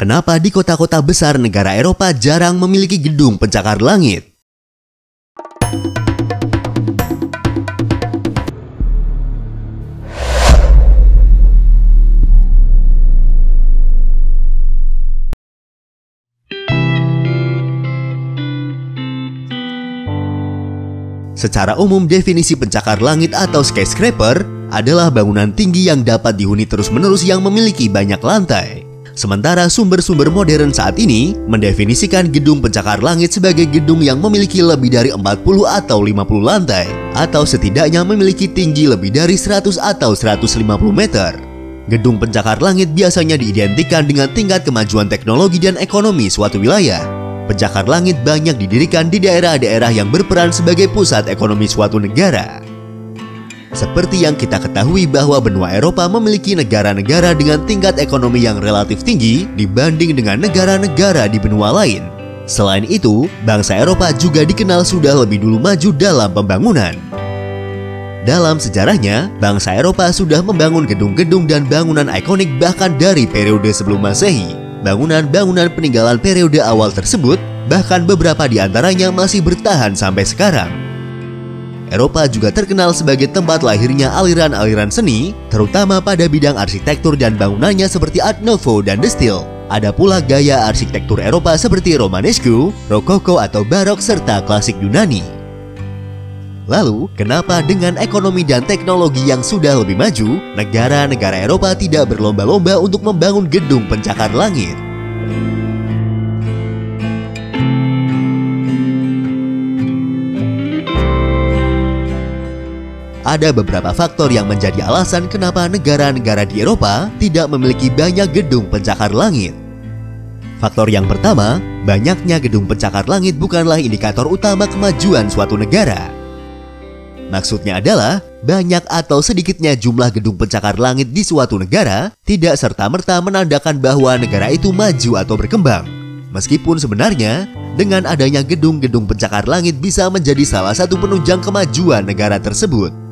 Kenapa di kota-kota besar negara Eropa jarang memiliki gedung pencakar langit? Secara umum, definisi pencakar langit atau skyscraper adalah bangunan tinggi yang dapat dihuni terus-menerus yang memiliki banyak lantai. Sementara sumber-sumber modern saat ini mendefinisikan gedung pencakar langit sebagai gedung yang memiliki lebih dari 40 atau 50 lantai, atau setidaknya memiliki tinggi lebih dari 100 atau 150 meter. Gedung pencakar langit biasanya diidentikan dengan tingkat kemajuan teknologi dan ekonomi suatu wilayah. Pencakar langit banyak didirikan di daerah-daerah yang berperan sebagai pusat ekonomi suatu negara. Seperti yang kita ketahui bahwa benua Eropa memiliki negara-negara dengan tingkat ekonomi yang relatif tinggi dibanding dengan negara-negara di benua lain. Selain itu, bangsa Eropa juga dikenal sudah lebih dulu maju dalam pembangunan. Dalam sejarahnya, bangsa Eropa sudah membangun gedung-gedung dan bangunan ikonik bahkan dari periode sebelum Masehi. Bangunan-bangunan peninggalan periode awal tersebut bahkan beberapa di antaranya masih bertahan sampai sekarang. Eropa juga terkenal sebagai tempat lahirnya aliran-aliran seni, terutama pada bidang arsitektur dan bangunannya seperti Art Nouveau dan The Stil. Ada pula gaya arsitektur Eropa seperti Romanesque, Rokoko atau Barok serta klasik Yunani. Lalu, kenapa dengan ekonomi dan teknologi yang sudah lebih maju, negara-negara Eropa tidak berlomba-lomba untuk membangun gedung pencakar langit? Ada beberapa faktor yang menjadi alasan kenapa negara-negara di Eropa tidak memiliki banyak gedung pencakar langit. Faktor yang pertama, banyaknya gedung pencakar langit bukanlah indikator utama kemajuan suatu negara. Maksudnya adalah, banyak atau sedikitnya jumlah gedung pencakar langit di suatu negara tidak serta-merta menandakan bahwa negara itu maju atau berkembang. Meskipun sebenarnya, dengan adanya gedung-gedung pencakar langit bisa menjadi salah satu penunjang kemajuan negara tersebut.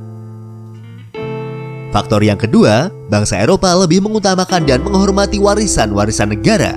Faktor yang kedua, bangsa Eropa lebih mengutamakan dan menghormati warisan-warisan negara.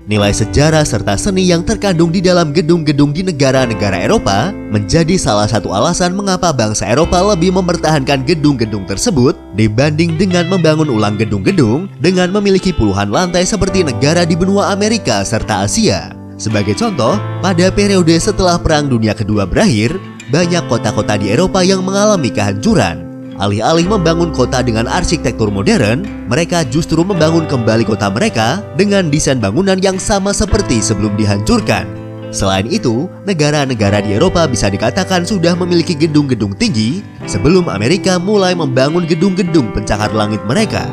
Nilai sejarah serta seni yang terkandung di dalam gedung-gedung di negara-negara Eropa menjadi salah satu alasan mengapa bangsa Eropa lebih mempertahankan gedung-gedung tersebut dibanding dengan membangun ulang gedung-gedung dengan memiliki puluhan lantai seperti negara di benua Amerika serta Asia. Sebagai contoh, pada periode setelah Perang Dunia Kedua berakhir, banyak kota-kota di Eropa yang mengalami kehancuran. Alih-alih membangun kota dengan arsitektur modern, mereka justru membangun kembali kota mereka dengan desain bangunan yang sama seperti sebelum dihancurkan. Selain itu, negara-negara di Eropa bisa dikatakan sudah memiliki gedung-gedung tinggi sebelum Amerika mulai membangun gedung-gedung pencakar langit mereka.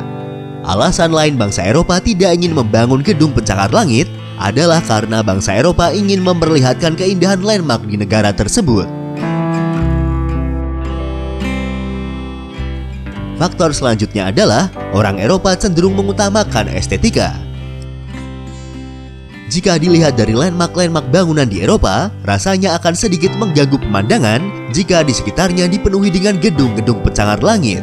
Alasan lain bangsa Eropa tidak ingin membangun gedung pencakar langit adalah karena bangsa Eropa ingin memperlihatkan keindahan landmark di negara tersebut. Faktor selanjutnya adalah orang Eropa cenderung mengutamakan estetika. Jika dilihat dari landmark-landmark bangunan di Eropa, rasanya akan sedikit mengganggu pemandangan jika di sekitarnya dipenuhi dengan gedung-gedung pencakar langit.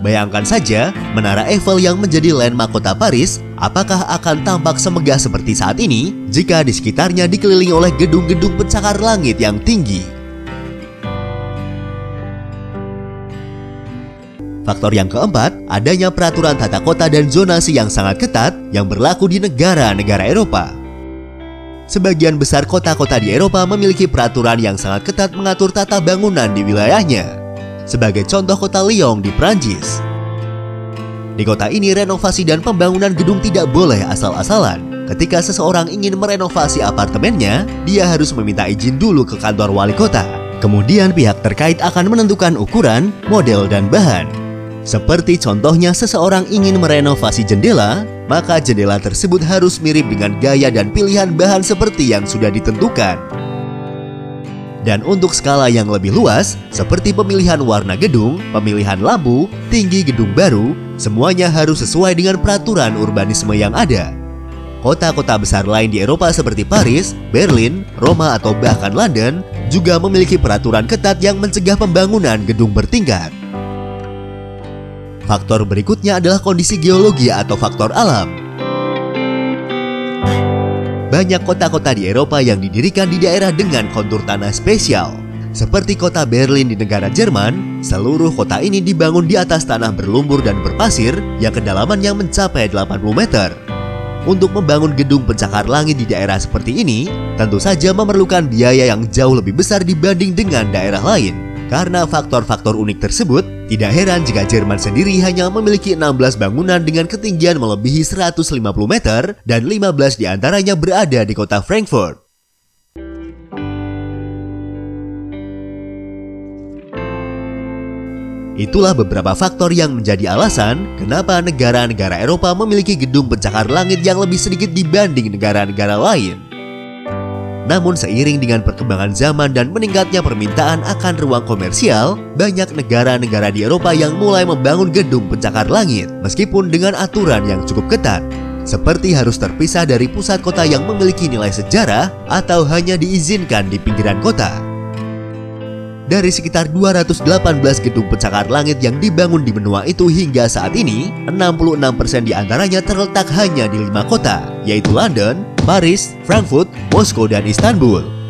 Bayangkan saja, Menara Eiffel yang menjadi landmark kota Paris, apakah akan tampak semegah seperti saat ini jika di sekitarnya dikelilingi oleh gedung-gedung pencakar langit yang tinggi? Faktor yang keempat, adanya peraturan tata kota dan zonasi yang sangat ketat yang berlaku di negara-negara Eropa. Sebagian besar kota-kota di Eropa memiliki peraturan yang sangat ketat mengatur tata bangunan di wilayahnya. Sebagai contoh kota Lyon di Prancis. Di kota ini renovasi dan pembangunan gedung tidak boleh asal-asalan. Ketika seseorang ingin merenovasi apartemennya, dia harus meminta izin dulu ke kantor wali kota. Kemudian pihak terkait akan menentukan ukuran, model, dan bahan. Seperti contohnya seseorang ingin merenovasi jendela, maka jendela tersebut harus mirip dengan gaya dan pilihan bahan seperti yang sudah ditentukan. Dan untuk skala yang lebih luas, seperti pemilihan warna gedung, pemilihan lampu, tinggi gedung baru, semuanya harus sesuai dengan peraturan urbanisme yang ada. Kota-kota besar lain di Eropa seperti Paris, Berlin, Roma, atau bahkan London juga memiliki peraturan ketat yang mencegah pembangunan gedung bertingkat. Faktor berikutnya adalah kondisi geologi atau faktor alam. Banyak kota-kota di Eropa yang didirikan di daerah dengan kontur tanah spesial. Seperti kota Berlin di negara Jerman, seluruh kota ini dibangun di atas tanah berlumpur dan berpasir yang kedalamannya mencapai 80 meter. Untuk membangun gedung pencakar langit di daerah seperti ini, tentu saja memerlukan biaya yang jauh lebih besar dibanding dengan daerah lain. Karena faktor-faktor unik tersebut, tidak heran jika Jerman sendiri hanya memiliki 16 bangunan dengan ketinggian melebihi 150 meter dan 15 diantaranya berada di kota Frankfurt. Itulah beberapa faktor yang menjadi alasan kenapa negara-negara Eropa memiliki gedung pencakar langit yang lebih sedikit dibanding negara-negara lain. Namun seiring dengan perkembangan zaman dan meningkatnya permintaan akan ruang komersial, banyak negara-negara di Eropa yang mulai membangun gedung pencakar langit meskipun dengan aturan yang cukup ketat. Seperti harus terpisah dari pusat kota yang memiliki nilai sejarah atau hanya diizinkan di pinggiran kota. Dari sekitar 218 gedung pencakar langit yang dibangun di benua itu hingga saat ini, 66% diantaranya terletak hanya di 5 kota, yaitu London, Paris, Frankfurt, Moskow, dan Istanbul.